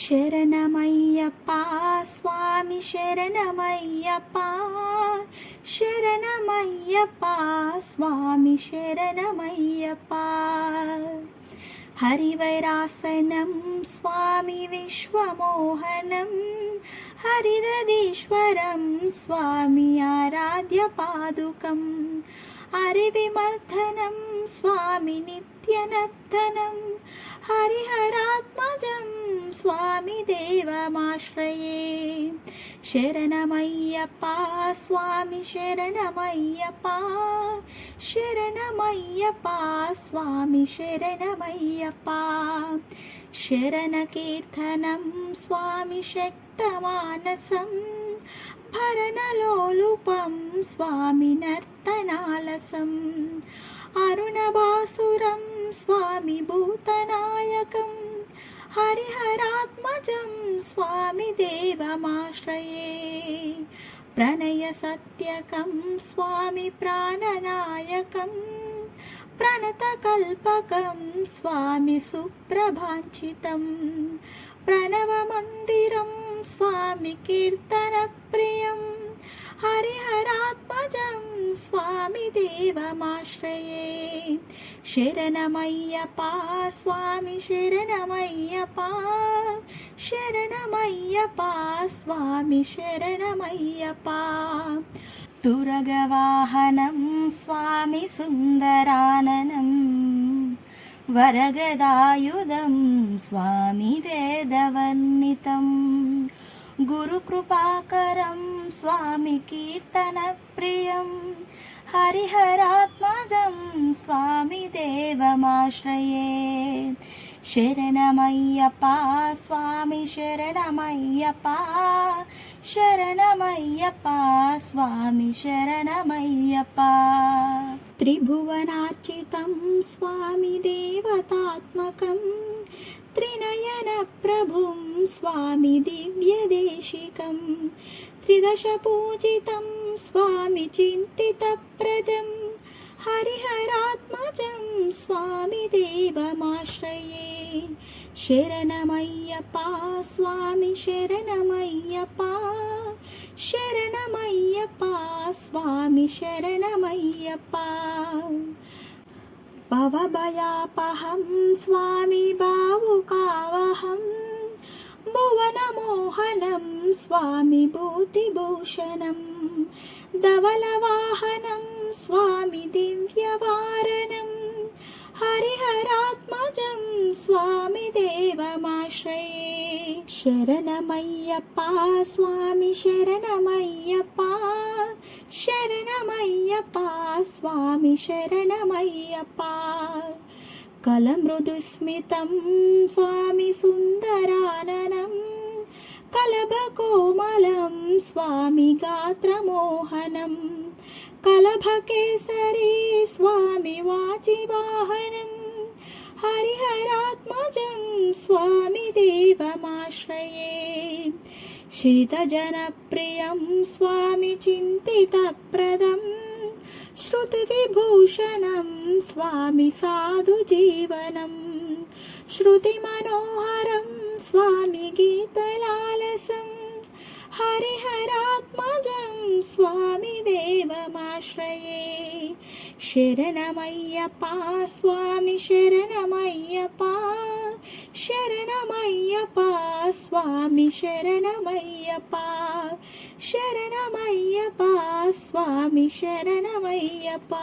శరణమయ్యప్ప స్వామి శరణమయ్యప్ప శరణమయ్యప్ప స్వామి శరణమయ్యప్ప హరివైరాసనం స్వామి విశ్వమోహనం హరిదదీశ్వరం స్వామి ఆరాధ్య పాదుకం హరివిమర్ధనం స్వామి నిత్యనర్తనం హరిహరాత్మజం స్వామి దేవమాశ్రయే శరణమయ్యప్ప స్వామి శరణమయ్యప్ప శరణమయ్యప్ప స్వామి శరణమయ్యప్ప శరణకీర్తనం స్వామి శక్తమానసం భరణలోలుపం స్వామి నర్తనాలసం అరుణభాసురం స్వామి భూతనాయకం హరిహరాత్మజం స్వామి దేవమాశ్రయే ప్రణయ సత్యకం స్వామి ప్రాణనాయకం ప్రణతకల్పకం స్వామి సుప్రభాంచితం ప్రణవమందిరం స్వామి కీర్తన ప్రియం హరిహరాత్మజం స్వామి దేవమాశ్రయే శరణమయ్యప్ప స్వామి శరణమయ్యప్ప శరణమయ్యప్ప స్వామి శరణమయ్యప్ప తురగవాహనం స్వామి సుందరాననం వరగదాయుధం స్వామి వేదవర్ణితం గురుకృపాకరం స్వామి కీర్తన ప్రియం హరిహరాత్మజం స్వామి దేవమాశ్రయే శరణమయ్యప్ప స్వామి శరణమయ్యప్ప శరణమయ్యప్ప స్వామి శరణమయ్యప్ప త్రిభువనార్చితం స్వామి దేవతాత్మకం త్రినయన ప్రభుం స్వామి దివ్యదేశికం త్రిదశ పూజితం స్వామి చింతితప్రదం హరిహరాత్మజం స్వామి దేవమాశ్రయే శరణమయ్యప్ప స్వామి శరణమయ్యప్ప శరణమయ్యప్ప స్వామి శరణమయ్యప్ప భవభయాపహం స్వామి భావుకావహం భువనమోహనం స్వామి భూతిభూషణం ధవలవాహనం స్వామి దివ్యవారణం హరిహరాత్మజం స్వామి దేవమాశ్రయే శరణమయ్యప్ప స్వామి శరణమయ్యప్ప శరణమయ్యప్ప స్వామి శరణమయ్యప్ప కలమృదుస్మితం స్వామి సుందరాననం కలభకోమలం స్వామి గాత్రమోహనం కలభకేసరీ స్వామి వాచివాహనం హరిహరాత్మజం స్వామి దేవమాశ్రయే శ్రితజనప్రియం స్వామి చింతితప్రదం శృతివిభూషణం స్వామి సాధుజీవనం శృతిమనోహరం స్వామి గీతలాలసం హరిహరాత్మజం స్వామి దేవమాశ్రయే శరణమయ్యప్ప స్వామి శరణమయ్యప్ప శరణమయ్యప్ప స్వామి శరణమయ్యప్ప శరణమయ్యప్ప స్వామి శరణమయ్యప్ప